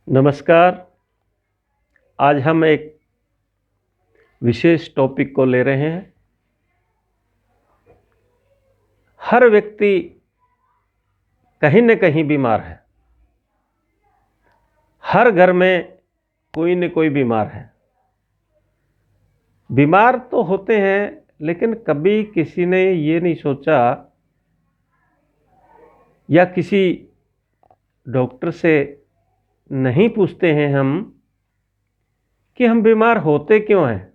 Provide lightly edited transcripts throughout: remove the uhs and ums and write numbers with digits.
नमस्कार। आज हम एक विशेष टॉपिक को ले रहे हैं। हर व्यक्ति कहीं न कहीं बीमार है। हर घर में कोई न कोई बीमार है। बीमार तो होते हैं, लेकिन कभी किसी ने ये नहीं सोचा या किसी डॉक्टर से नहीं पूछते हैं हम कि हम बीमार होते क्यों हैं,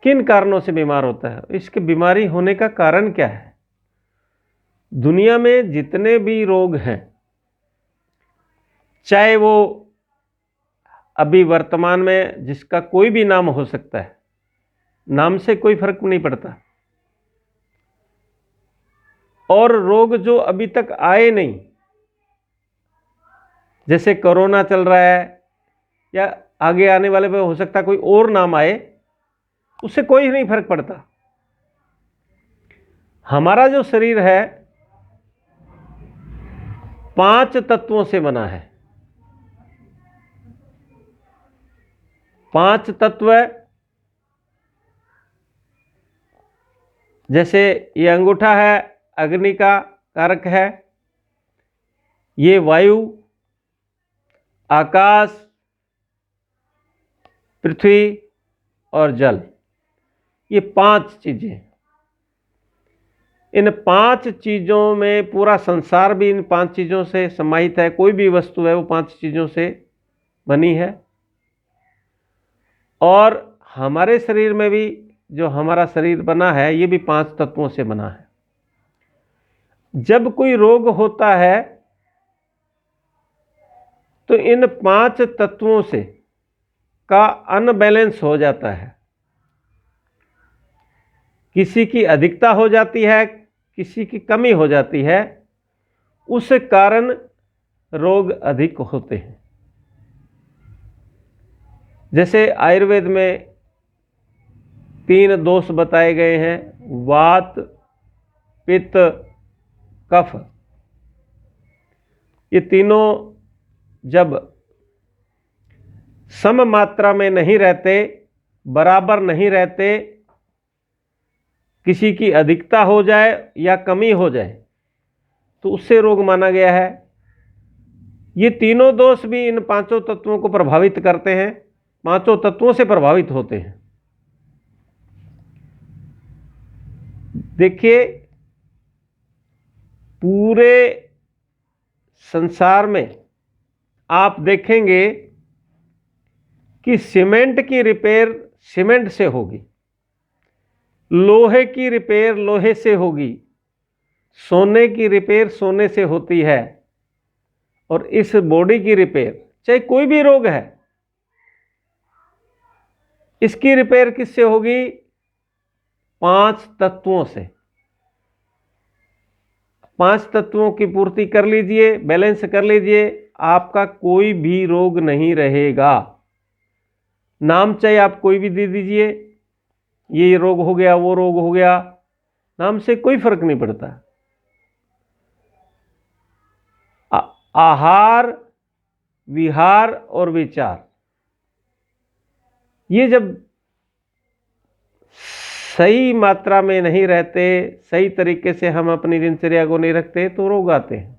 किन कारणों से बीमार होता है, इसके बीमारी होने का कारण क्या है। दुनिया में जितने भी रोग हैं, चाहे वो अभी वर्तमान में जिसका कोई भी नाम हो सकता है, नाम से कोई फर्क नहीं पड़ता, और रोग जो अभी तक आए नहीं, जैसे कोरोना चल रहा है या आगे आने वाले में हो सकता है कोई और नाम आए, उससे कोई नहीं फर्क पड़ता। हमारा जो शरीर है 5 तत्वों से बना है। 5 तत्व, जैसे ये अंगूठा है, अग्नि का कारक है। ये वायु, आकाश, पृथ्वी और जल, ये 5 चीजें। इन 5 चीजों में पूरा संसार भी इन 5 चीजों से समाहित है। कोई भी वस्तु है वो 5 चीजों से बनी है। और हमारे शरीर में भी जो हमारा शरीर बना है, ये भी 5 तत्वों से बना है। जब कोई रोग होता है तो इन 5 तत्वों से का अनबैलेंस हो जाता है। किसी की अधिकता हो जाती है, किसी की कमी हो जाती है, उस कारण रोग अधिक होते हैं। जैसे आयुर्वेद में 3 दोष बताए गए हैं: वात, पित्त, कफ। ये तीनों जब सम मात्रा में नहीं रहते, बराबर नहीं रहते, किसी की अधिकता हो जाए या कमी हो जाए, तो उससे रोग माना गया है। ये तीनों दोष भी इन 5 तत्वों को प्रभावित करते हैं, 5 तत्वों से प्रभावित होते हैं। देखिए, पूरे संसार में आप देखेंगे कि सीमेंट की रिपेयर सीमेंट से होगी, लोहे की रिपेयर लोहे से होगी, सोने की रिपेयर सोने से होती है, और इस बॉडी की रिपेयर, चाहे कोई भी रोग है, इसकी रिपेयर किससे होगी? 5 तत्वों से। 5 तत्वों की पूर्ति कर लीजिए, बैलेंस कर लीजिए, आपका कोई भी रोग नहीं रहेगा। नाम चाहे आप कोई भी दे दीजिए, ये रोग हो गया, वो रोग हो गया, नाम से कोई फर्क नहीं पड़ता। आहार, विहार और विचार, ये जब सही मात्रा में नहीं रहते, सही तरीके से हम अपनी दिनचर्या को नहीं रखते, तो रोग आते हैं।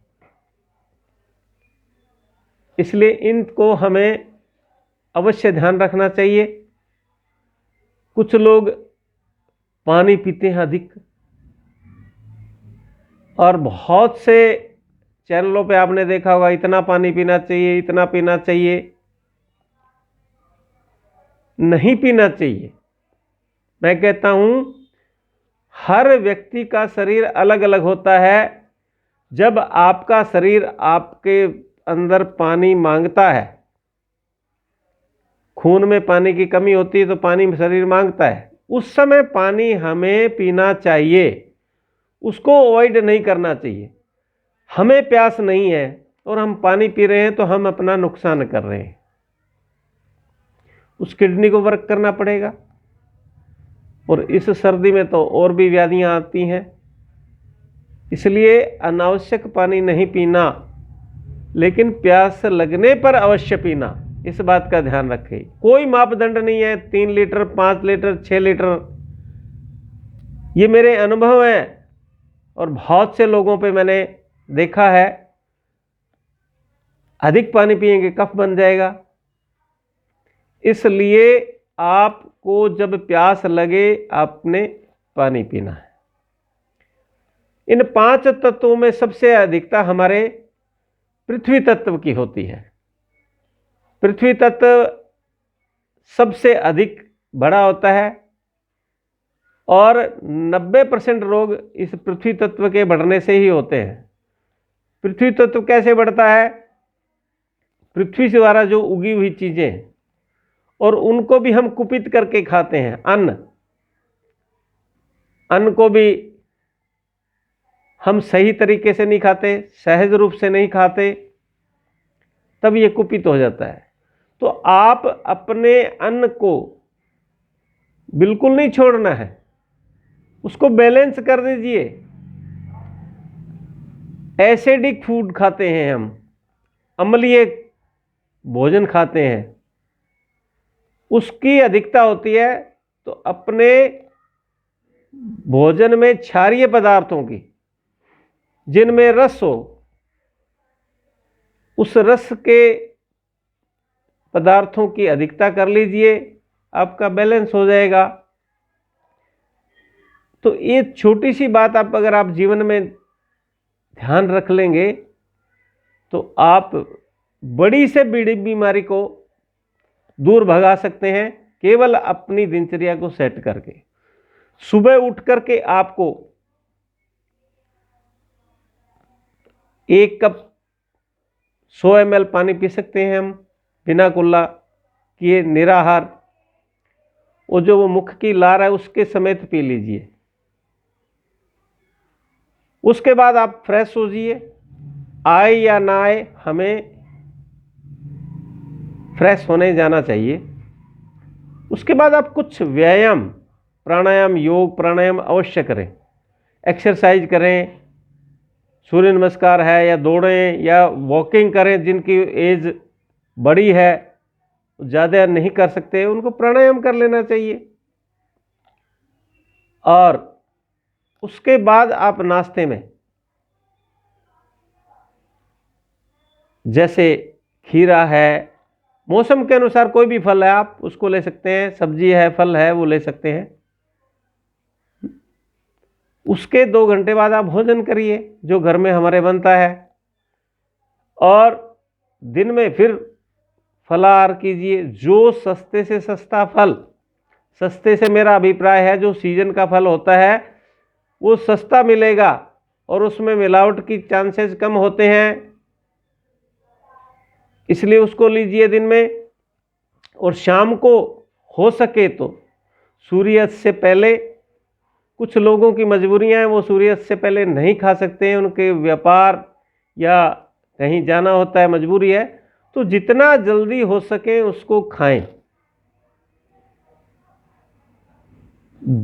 इसलिए इनको हमें अवश्य ध्यान रखना चाहिए। कुछ लोग पानी पीते हैं अधिक, और बहुत से चैनलों पे आपने देखा होगा, इतना पानी पीना चाहिए, इतना पीना चाहिए। नहीं पीना चाहिए। मैं कहता हूं, हर व्यक्ति का शरीर अलग अलग होता है। जब आपका शरीर आपके अंदर पानी मांगता है, खून में पानी की कमी होती है तो पानी शरीर मांगता है, उस समय पानी हमें पीना चाहिए, उसको अवॉइड नहीं करना चाहिए। हमें प्यास नहीं है और हम पानी पी रहे हैं तो हम अपना नुकसान कर रहे हैं। उस किडनी को वर्क करना पड़ेगा। और इस सर्दी में तो और भी व्याधियां आती हैं। इसलिए अनावश्यक पानी नहीं पीना। लेकिन प्यास लगने पर अवश्य पीना, इस बात का ध्यान रखें। कोई मापदंड नहीं है 3 लीटर, 5 लीटर, 6 लीटर। ये मेरे अनुभव हैं और बहुत से लोगों पे मैंने देखा है। अधिक पानी पिएंगे कफ बन जाएगा, इसलिए आपको जब प्यास लगे आपने पानी पीना है। इन 5 तत्वों में सबसे अधिकता हमारे पृथ्वी तत्व की होती है। पृथ्वी तत्व सबसे अधिक बड़ा होता है और 90% रोग इस पृथ्वी तत्व के बढ़ने से ही होते हैं। पृथ्वी तत्व कैसे बढ़ता है? पृथ्वी से द्वारा जो उगी हुई चीजें, और उनको भी हम कुपित करके खाते हैं। अन्न को भी हम सही तरीके से नहीं खाते, सहज रूप से नहीं खाते, तब ये कुपित हो जाता है। तो आप अपने अन्न को बिल्कुल नहीं छोड़ना है, उसको बैलेंस कर दीजिए। एसिडिक फूड खाते हैं हम, अम्लीय भोजन खाते हैं, उसकी अधिकता होती है। तो अपने भोजन में क्षारीय पदार्थों की, जिनमें रस हो, उस रस के पदार्थों की अधिकता कर लीजिए, आपका बैलेंस हो जाएगा। तो ये छोटी सी बात अगर आप जीवन में ध्यान रख लेंगे तो आप बड़ी से बड़ी बीमारी को दूर भगा सकते हैं, केवल अपनी दिनचर्या को सेट करके। सुबह उठ करके आपको 1 कप 100 ml पानी पी सकते हैं हम, बिना कुल्ला किए, निराहार। वो जो वो मुख की लार है उसके समेत पी लीजिए। उसके बाद आप फ्रेश हो जाइए। आए या ना आए, हमें फ्रेश होने जाना चाहिए। उसके बाद आप कुछ व्यायाम, प्राणायाम, योग प्राणायाम अवश्य करें, एक्सरसाइज करें, सूर्य नमस्कार है या दौड़ें या वॉकिंग करें। जिनकी एज बड़ी है, ज़्यादा नहीं कर सकते, उनको प्राणायाम कर लेना चाहिए। और उसके बाद आप नाश्ते में जैसे खीरा है, मौसम के अनुसार कोई भी फल है आप उसको ले सकते हैं, सब्जी है, फल है, वो ले सकते हैं। उसके 2 घंटे बाद आप भोजन करिए जो घर में हमारे बनता है, और दिन में फिर फलाहार कीजिए। जो सस्ते से सस्ता फल, सस्ते से मेरा अभिप्राय है जो सीजन का फल होता है वो सस्ता मिलेगा और उसमें मिलावट की चांसेस कम होते हैं, इसलिए उसको लीजिए दिन में। और शाम को हो सके तो सूर्यास्त से पहले, कुछ लोगों की मजबूरियां हैं वो सूर्यास्त से पहले नहीं खा सकते हैं, उनके व्यापार या कहीं जाना होता है, मजबूरी है, तो जितना जल्दी हो सके उसको खाएं।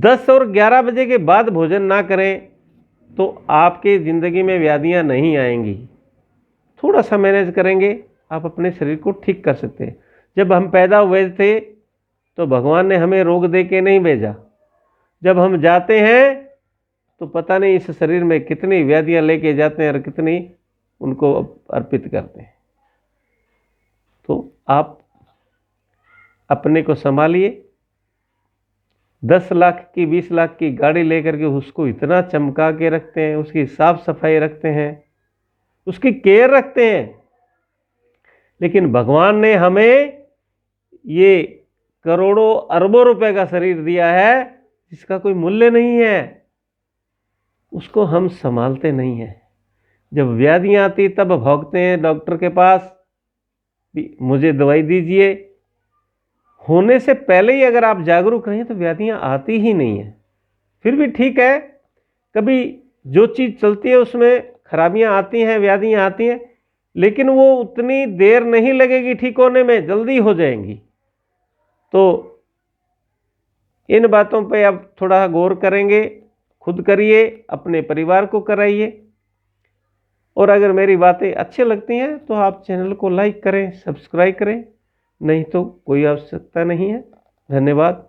10 और 11 बजे के बाद भोजन ना करें तो आपके ज़िंदगी में व्याधियां नहीं आएंगी। थोड़ा सा मैनेज करेंगे, आप अपने शरीर को ठीक कर सकते हैं। जब हम पैदा हुए थे तो भगवान ने हमें रोग दे के नहीं भेजा। जब हम जाते हैं तो पता नहीं इस शरीर में कितनी व्याधियां लेके जाते हैं और कितनी उनको अर्पित करते हैं। तो आप अपने को संभालिए। 10 लाख की, 20 लाख की गाड़ी लेकर के उसको इतना चमका के रखते हैं, उसकी साफ सफाई रखते हैं, उसकी केयर रखते हैं, लेकिन भगवान ने हमें ये करोड़ों अरबों रुपए का शरीर दिया है जिसका कोई मूल्य नहीं है, उसको हम संभालते नहीं हैं। जब व्याधियां आती तब भौंकते हैं डॉक्टर के पास, मुझे दवाई दीजिए। होने से पहले ही अगर आप जागरूक रहें तो व्याधियां आती ही नहीं है। फिर भी ठीक है, कभी जो चीज़ चलती है उसमें खराबियां आती हैं, व्याधियां आती हैं, लेकिन वो उतनी देर नहीं लगेगी ठीक होने में, जल्दी हो जाएंगी। तो इन बातों पे आप थोड़ा गौर करेंगे, खुद करिए, अपने परिवार को कराइए। और अगर मेरी बातें अच्छी लगती हैं तो आप चैनल को लाइक करें, सब्सक्राइब करें, नहीं तो कोई आवश्यकता नहीं है। धन्यवाद।